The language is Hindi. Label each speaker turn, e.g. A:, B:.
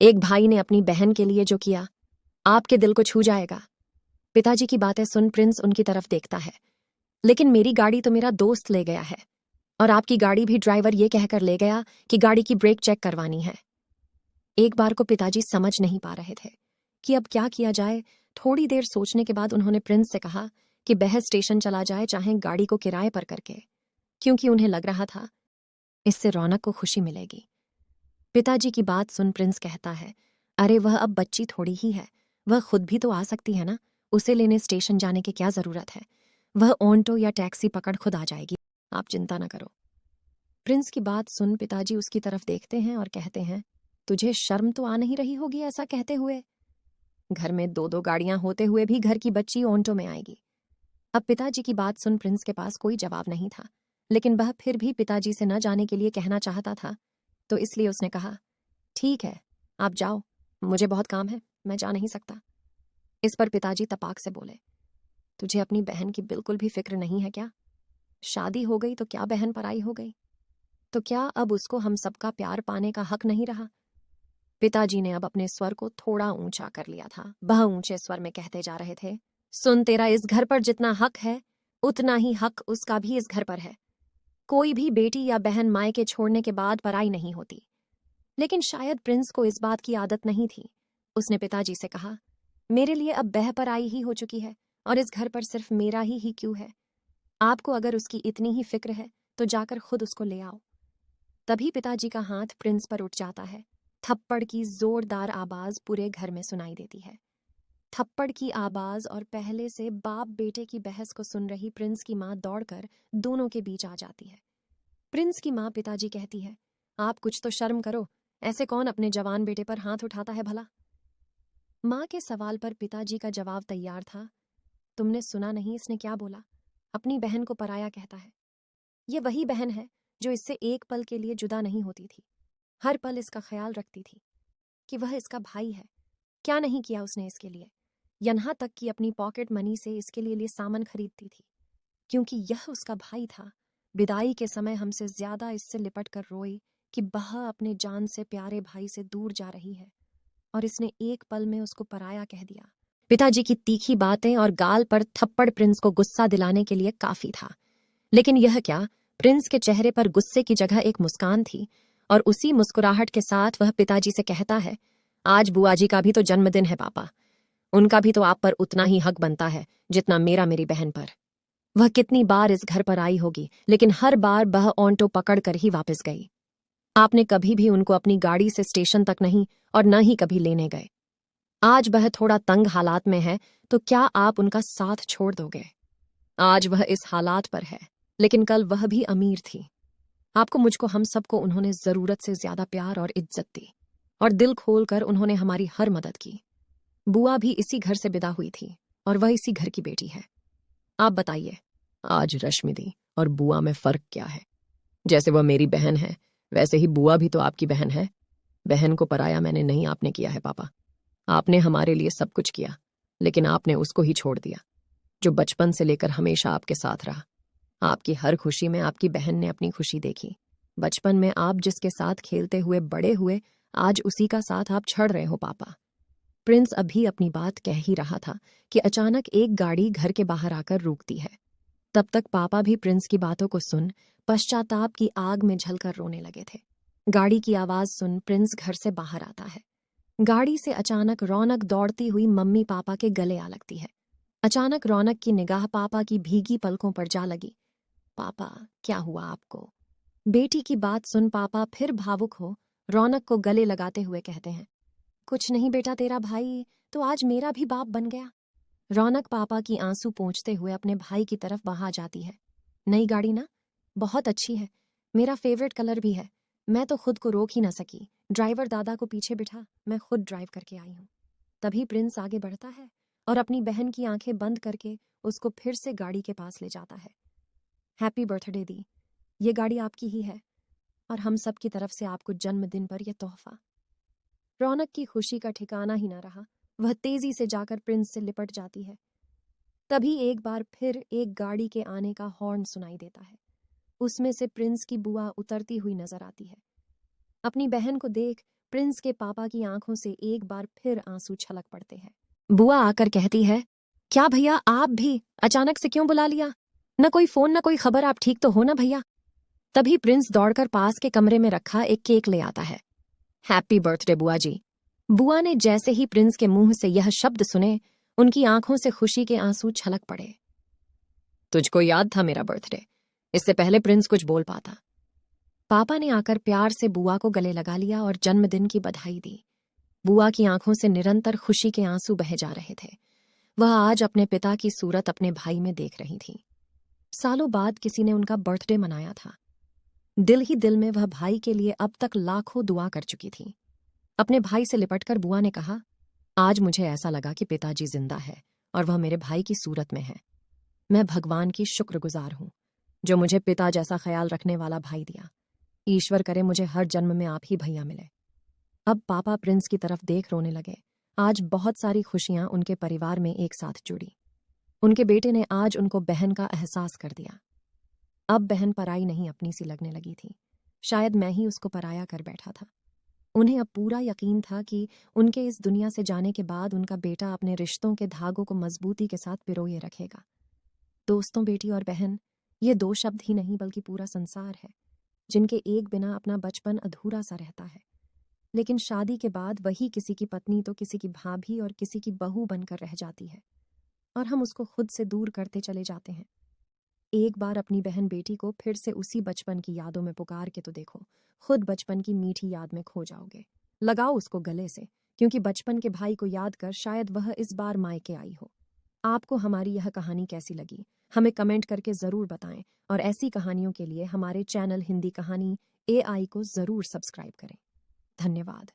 A: एक भाई ने अपनी बहन के लिए जो किया, आपके दिल को छू जाएगा। पिताजी की बातें सुन प्रिंस उनकी तरफ देखता है। लेकिन मेरी गाड़ी तो मेरा दोस्त ले गया है, और आपकी गाड़ी भी ड्राइवर ये कहकर ले गया कि गाड़ी की ब्रेक चेक करवानी है। एक बार को पिताजी समझ नहीं पा रहे थे कि अब क्या किया जाए। थोड़ी देर सोचने के बाद उन्होंने प्रिंस से कहा कि वह स्टेशन चला जाए, चाहे गाड़ी को किराए पर करके, क्योंकि उन्हें लग रहा था इससे रौनक को खुशी मिलेगी। पिताजी की बात सुन प्रिंस कहता है, अरे वह अब बच्ची थोड़ी ही है, वह खुद भी तो आ सकती है ना, उसे लेने स्टेशन जाने की क्या जरूरत है। वह ऑटो या टैक्सी पकड़ खुद आ जाएगी, आप चिंता न करो। प्रिंस की बात सुन पिताजी उसकी तरफ देखते हैं और कहते हैं, तुझे शर्म तो आ नहीं रही होगी ऐसा कहते हुए? घर में दो दो गाड़ियां होते हुए भी घर की बच्ची ऑटो में आएगी। अब पिताजी की बात सुन प्रिंस के पास कोई जवाब नहीं था, लेकिन वह फिर भी पिताजी से न जाने के लिए कहना चाहता था, तो इसलिए उसने कहा, ठीक है, आप जाओ, मुझे बहुत काम है, मैं जा नहीं सकता। इस पर पिताजी तपाक से बोले, तुझे अपनी बहन की बिल्कुल भी फिक्र नहीं है क्या? शादी हो गई तो क्या बहन पराई हो गई? तो क्या अब उसको हम सबका प्यार पाने का हक नहीं रहा? पिताजी ने अब अपने स्वर को थोड़ा ऊंचा कर लिया था। वह ऊंचे स्वर में कहते जा रहे थे, सुन, तेरा इस घर पर जितना हक है, उतना ही हक उसका भी इस घर पर है। कोई भी बेटी या बहन मायके छोड़ने के बाद पराई नहीं होती। लेकिन शायद प्रिंस को इस बात की आदत नहीं थी। उसने पिताजी से कहा, मेरे लिए अब बह पराई ही हो चुकी है, और इस घर पर सिर्फ मेरा ही क्यों है? आपको अगर उसकी इतनी ही फिक्र है तो जाकर खुद उसको ले आओ। तभी पिताजी का हाथ प्रिंस पर उठ जाता है। थप्पड़ की जोरदार आवाज पूरे घर में सुनाई देती है। थप्पड़ की आवाज और पहले से बाप बेटे की बहस को सुन रही प्रिंस की मां दौड़कर दोनों के बीच आ जाती है। प्रिंस की मां पिताजी कहती है, आप कुछ तो शर्म करो, ऐसे कौन अपने जवान बेटे पर हाथ उठाता है भला? मां के सवाल पर पिताजी का जवाब तैयार था, तुमने सुना नहीं इसने क्या बोला? अपनी बहन को पराया कहता है। ये वही बहन है जो इससे एक पल के लिए जुदा नहीं होती थी, हर पल इसका ख्याल रखती थी कि वह इसका भाई है। क्या नहीं किया उसने इसके लिए, यहाँ तक कि अपनी पॉकेट मनी से इसके लिए सामान खरीदती थी, क्योंकि यह उसका भाई था। विदाई के समय हमसे ज्यादा इससे लिपट कर रोई कि वह अपने जान से प्यारे भाई से दूर जा रही है, और इसने एक पल में उसको पराया कह दिया। पिताजी की तीखी बातें और गाल पर थप्पड़ प्रिंस को गुस्सा दिलाने के लिए काफी था, लेकिन यह क्या, प्रिंस के चेहरे पर गुस्से की जगह एक मुस्कान थी, और उसी मुस्कुराहट के साथ वह पिताजी से कहता है, आज बुआ जी का भी तो जन्मदिन है पापा, उनका भी तो आप पर उतना ही हक बनता है जितना मेरा मेरी बहन पर। वह कितनी बार इस घर पर आई होगी, लेकिन हर बार वह ऑटो पकड़ कर ही वापस गई। आपने कभी भी उनको अपनी गाड़ी से स्टेशन तक नहीं, और न ही कभी लेने गए। आज वह थोड़ा तंग हालात में है, तो क्या आप उनका साथ छोड़ दोगे? आज वह इस हालात पर है, लेकिन कल वह भी अमीर थी। आपको, मुझको, हम सबको उन्होंने जरूरत से ज्यादा प्यार और इज्जत दी, और दिल खोलकर उन्होंने हमारी हर मदद की। बुआ भी इसी घर से विदा हुई थी, और वह इसी घर की बेटी है। आप बताइए, आज रश्मि दी और बुआ में फर्क क्या है? जैसे वह मेरी बहन है, वैसे ही बुआ भी तो आपकी बहन है। बहन को पराया मैंने नहीं, आपने किया है पापा। आपने हमारे लिए सब कुछ किया, लेकिन आपने उसको ही छोड़ दिया जो बचपन से लेकर हमेशा आपके साथ रहा। आपकी हर खुशी में आपकी बहन ने अपनी खुशी देखी। बचपन में आप जिसके साथ खेलते हुए बड़े हुए, आज उसी का साथ आप छड़ रहे हो पापा। प्रिंस अभी अपनी बात कह ही रहा था कि अचानक एक गाड़ी घर के बाहर आकर रुकती है। तब तक पापा भी प्रिंस की बातों को सुन पश्चाताप की आग में झलकर रोने लगे थे। गाड़ी की आवाज सुन प्रिंस घर से बाहर आता है। गाड़ी से अचानक रौनक दौड़ती हुई मम्मी पापा के गले आ लगती है। अचानक रौनक की निगाह पापा की भीगी पलकों पर जा लगी। पापा, क्या हुआ आपको? बेटी की बात सुन पापा फिर भावुक हो रौनक को गले लगाते हुए कहते हैं, कुछ नहीं बेटा, तेरा भाई तो आज मेरा भी बाप बन गया। रौनक पापा की आंसू पोंछते हुए अपने भाई की तरफ वहां जाती है। नई गाड़ी ना, बहुत अच्छी है, मेरा फेवरेट कलर भी है। मैं तो खुद को रोक ही ना सकी, ड्राइवर दादा को पीछे बिठा मैं खुद ड्राइव करके आई हूँ। तभी प्रिंस आगे बढ़ता है और अपनी बहन की आंखें बंद करके उसको फिर से गाड़ी के पास ले जाता है। हैप्पी बर्थडे दी, ये गाड़ी आपकी ही है, और हम सब की तरफ से आपको जन्मदिन पर यह तोहफा। रौनक की खुशी का ठिकाना ही न रहा, वह तेजी से जाकर प्रिंस से लिपट जाती है। तभी एक बार फिर एक गाड़ी के आने का हॉर्न सुनाई देता है। उसमें से प्रिंस की बुआ उतरती हुई नजर आती है। अपनी बहन को देख प्रिंस के पापा की आंखों से एक बार फिर आंसू छलक पड़ते हैं। बुआ आकर कहती है, क्या भैया आप भी अचानक से क्यों बुला लिया? न कोई फोन न कोई खबर, आप ठीक तो हो ना भैया? तभी प्रिंस दौड़कर पास के कमरे में रखा एक केक ले आता है। हैप्पी बर्थडे बुआ जी। बुआ ने जैसे ही प्रिंस के मुंह से यह शब्द सुने, उनकी आंखों से खुशी के आंसू छलक पड़े। तुझको याद था मेरा बर्थडे? इससे पहले प्रिंस कुछ बोल पाता। पापा ने आकर प्यार से बुआ को गले लगा लिया और जन्मदिन की बधाई दी। बुआ की आंखों से निरंतर खुशी के आंसू बह जा रहे थे। वह आज अपने पिता की सूरत अपने भाई में देख रही थी। सालों बाद किसी ने उनका बर्थडे मनाया था। दिल ही दिल में वह भाई के लिए अब तक लाखों दुआ कर चुकी थी। अपने भाई से लिपटकर बुआ ने कहा, आज मुझे ऐसा लगा कि पिताजी जिंदा है और वह मेरे भाई की सूरत में है। मैं भगवान की शुक्रगुजार हूं जो मुझे पिता जैसा ख्याल रखने वाला भाई दिया। ईश्वर करे मुझे हर जन्म में आप ही भैया मिले। अब पापा प्रिंस की तरफ देख रोने लगे। आज बहुत सारी खुशियां उनके परिवार में एक साथ जुड़ी। उनके बेटे ने आज उनको बहन का एहसास कर दिया। अब बहन पराई नहीं अपनी सी लगने लगी थी। शायद मैं ही उसको पराया कर बैठा था। उन्हें अब पूरा यकीन था कि उनके इस दुनिया से जाने के बाद उनका बेटा अपने रिश्तों के धागों को मजबूती के साथ पिरोए रखेगा। दोस्तों, बेटी और बहन, ये दो शब्द ही नहीं बल्कि पूरा संसार है, जिनके एक बिना अपना बचपन अधूरा सा रहता है। लेकिन शादी के बाद वही किसी की पत्नी तो किसी की भाभी और किसी की बहू बनकर रह जाती है और हम उसको खुद से दूर करते चले जाते हैं। एक बार अपनी बहन बेटी को फिर से उसी बचपन की यादों में पुकार के तो देखो, खुद बचपन की मीठी याद में खो जाओगे। लगाओ उसको गले से, क्योंकि बचपन के भाई को याद कर शायद वह इस बार मायके आई हो। आपको हमारी यह कहानी कैसी लगी, हमें कमेंट करके जरूर बताएं और ऐसी कहानियों के लिए हमारे चैनल हिंदी कहानी AI को जरूर सब्सक्राइब करें। धन्यवाद।